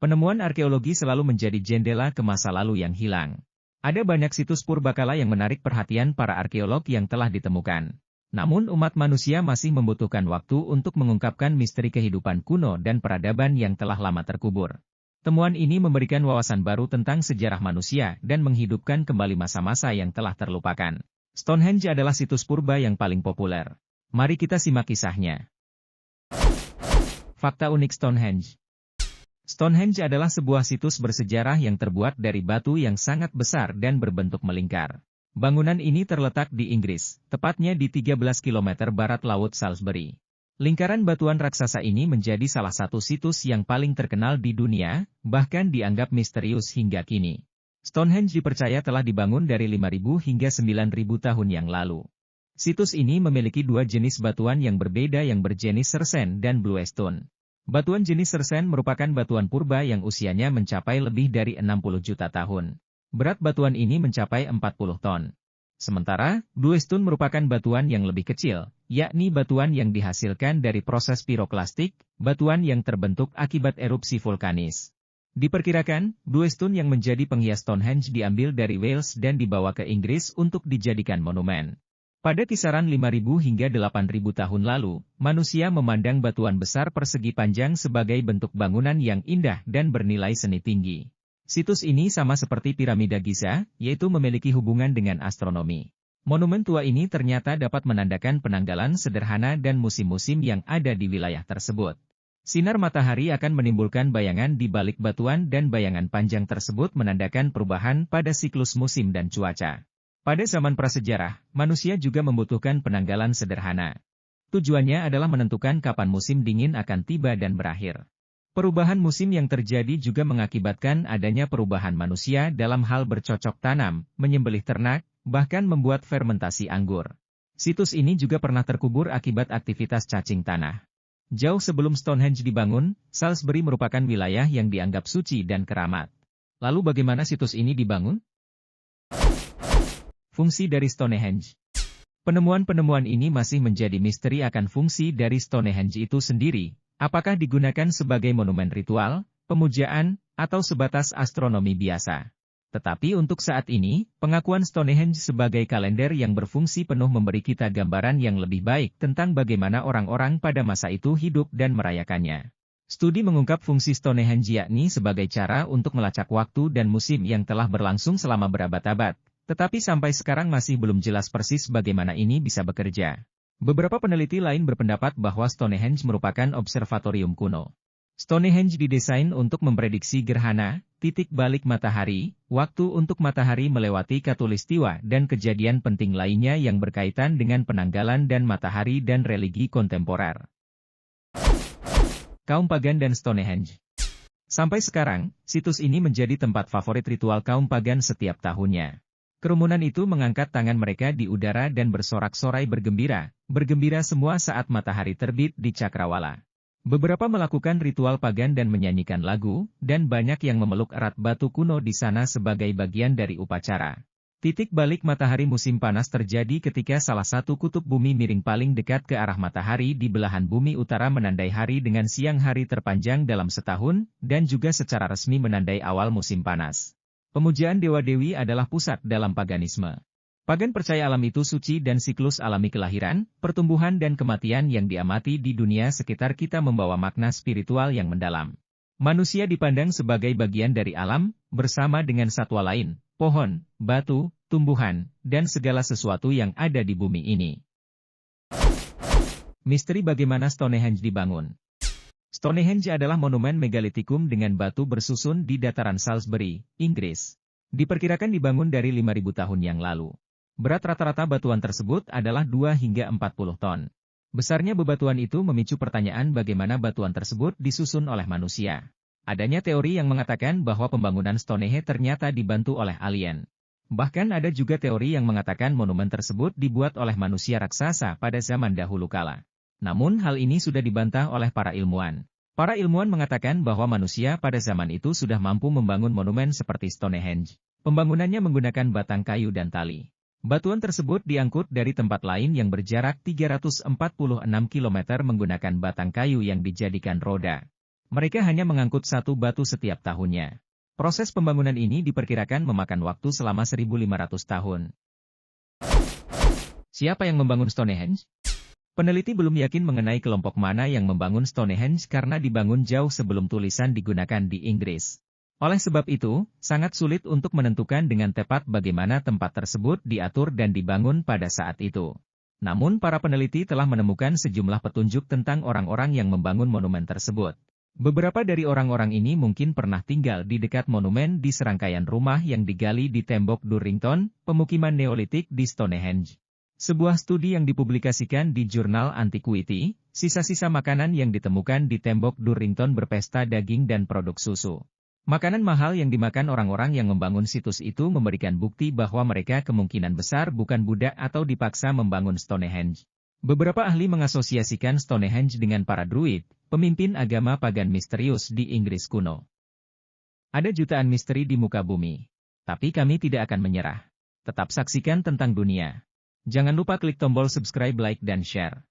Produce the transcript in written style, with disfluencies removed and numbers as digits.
Penemuan arkeologi selalu menjadi jendela ke masa lalu yang hilang. Ada banyak situs purbakala yang menarik perhatian para arkeolog yang telah ditemukan. Namun umat manusia masih membutuhkan waktu untuk mengungkapkan misteri kehidupan kuno dan peradaban yang telah lama terkubur. Temuan ini memberikan wawasan baru tentang sejarah manusia dan menghidupkan kembali masa-masa yang telah terlupakan. Stonehenge adalah situs purba yang paling populer. Mari kita simak kisahnya. Fakta unik Stonehenge. Stonehenge adalah sebuah situs bersejarah yang terbuat dari batu yang sangat besar dan berbentuk melingkar. Bangunan ini terletak di Inggris, tepatnya di 13 km barat laut Salisbury. Lingkaran batuan raksasa ini menjadi salah satu situs yang paling terkenal di dunia, bahkan dianggap misterius hingga kini. Stonehenge dipercaya telah dibangun dari 5.000 hingga 9.000 tahun yang lalu. Situs ini memiliki dua jenis batuan yang berbeda yang berjenis Sersen dan Bluestone. Batuan jenis Sersen merupakan batuan purba yang usianya mencapai lebih dari 60 juta tahun. Berat batuan ini mencapai 40 ton. Sementara, Bluestone merupakan batuan yang lebih kecil, yakni batuan yang dihasilkan dari proses piroklastik, batuan yang terbentuk akibat erupsi vulkanis. Diperkirakan, Bluestone yang menjadi penghias Stonehenge diambil dari Wales dan dibawa ke Inggris untuk dijadikan monumen. Pada kisaran 5.000 hingga 8.000 tahun lalu, manusia memandang batuan besar persegi panjang sebagai bentuk bangunan yang indah dan bernilai seni tinggi. Situs ini sama seperti piramida Giza, yaitu memiliki hubungan dengan astronomi. Monumen tua ini ternyata dapat menandakan penanggalan sederhana dan musim-musim yang ada di wilayah tersebut. Sinar matahari akan menimbulkan bayangan di balik batuan dan bayangan panjang tersebut menandakan perubahan pada siklus musim dan cuaca. Pada zaman prasejarah, manusia juga membutuhkan penanggalan sederhana. Tujuannya adalah menentukan kapan musim dingin akan tiba dan berakhir. Perubahan musim yang terjadi juga mengakibatkan adanya perubahan manusia dalam hal bercocok tanam, menyembelih ternak, bahkan membuat fermentasi anggur. Situs ini juga pernah terkubur akibat aktivitas cacing tanah. Jauh sebelum Stonehenge dibangun, Salisbury merupakan wilayah yang dianggap suci dan keramat. Lalu bagaimana situs ini dibangun? Fungsi dari Stonehenge. Penemuan-penemuan ini masih menjadi misteri akan fungsi dari Stonehenge itu sendiri, apakah digunakan sebagai monumen ritual, pemujaan, atau sebatas astronomi biasa. Tetapi untuk saat ini, pengakuan Stonehenge sebagai kalender yang berfungsi penuh memberi kita gambaran yang lebih baik tentang bagaimana orang-orang pada masa itu hidup dan merayakannya. Studi mengungkap fungsi Stonehenge yakni sebagai cara untuk melacak waktu dan musim yang telah berlangsung selama berabad-abad. Tetapi sampai sekarang masih belum jelas persis bagaimana ini bisa bekerja. Beberapa peneliti lain berpendapat bahwa Stonehenge merupakan observatorium kuno. Stonehenge didesain untuk memprediksi gerhana, titik balik matahari, waktu untuk matahari melewati khatulistiwa dan kejadian penting lainnya yang berkaitan dengan penanggalan dan matahari dan religi kontemporer. Kaum Pagan dan Stonehenge. Sampai sekarang, situs ini menjadi tempat favorit ritual kaum Pagan setiap tahunnya. Kerumunan itu mengangkat tangan mereka di udara dan bersorak-sorai bergembira semua saat matahari terbit di Cakrawala. Beberapa melakukan ritual pagan dan menyanyikan lagu, dan banyak yang memeluk erat batu kuno di sana sebagai bagian dari upacara. Titik balik matahari musim panas terjadi ketika salah satu kutub bumi miring paling dekat ke arah matahari di belahan bumi utara menandai hari dengan siang hari terpanjang dalam setahun, dan juga secara resmi menandai awal musim panas. Pemujaan dewa-dewi adalah pusat dalam paganisme. Pagan percaya alam itu suci dan siklus alami kelahiran, pertumbuhan dan kematian yang diamati di dunia sekitar kita membawa makna spiritual yang mendalam. Manusia dipandang sebagai bagian dari alam, bersama dengan satwa lain, pohon, batu, tumbuhan, dan segala sesuatu yang ada di bumi ini. Misteri bagaimana Stonehenge dibangun. Stonehenge adalah monumen megalitikum dengan batu bersusun di dataran Salisbury, Inggris. Diperkirakan dibangun dari 5.000 tahun yang lalu. Berat rata-rata batuan tersebut adalah 2 hingga 40 ton. Besarnya bebatuan itu memicu pertanyaan bagaimana batuan tersebut disusun oleh manusia. Adanya teori yang mengatakan bahwa pembangunan Stonehenge ternyata dibantu oleh alien. Bahkan ada juga teori yang mengatakan monumen tersebut dibuat oleh manusia raksasa pada zaman dahulu kala. Namun hal ini sudah dibantah oleh para ilmuwan. Para ilmuwan mengatakan bahwa manusia pada zaman itu sudah mampu membangun monumen seperti Stonehenge. Pembangunannya menggunakan batang kayu dan tali. Batuan tersebut diangkut dari tempat lain yang berjarak 346 km menggunakan batang kayu yang dijadikan roda. Mereka hanya mengangkut satu batu setiap tahunnya. Proses pembangunan ini diperkirakan memakan waktu selama 1.500 tahun. Siapa yang membangun Stonehenge? Peneliti belum yakin mengenai kelompok mana yang membangun Stonehenge karena dibangun jauh sebelum tulisan digunakan di Inggris. Oleh sebab itu, sangat sulit untuk menentukan dengan tepat bagaimana tempat tersebut diatur dan dibangun pada saat itu. Namun para peneliti telah menemukan sejumlah petunjuk tentang orang-orang yang membangun monumen tersebut. Beberapa dari orang-orang ini mungkin pernah tinggal di dekat monumen di serangkaian rumah yang digali di tembok Durrington, pemukiman Neolitik di Stonehenge. Sebuah studi yang dipublikasikan di jurnal Antiquity, sisa-sisa makanan yang ditemukan di tembok Durrington berpesta daging dan produk susu. Makanan mahal yang dimakan orang-orang yang membangun situs itu memberikan bukti bahwa mereka kemungkinan besar bukan budak atau dipaksa membangun Stonehenge. Beberapa ahli mengasosiasikan Stonehenge dengan para druid, pemimpin agama pagan misterius di Inggris kuno. Ada jutaan misteri di muka bumi. Tapi kami tidak akan menyerah. Tetap saksikan tentang dunia. Jangan lupa klik tombol subscribe, like, dan share.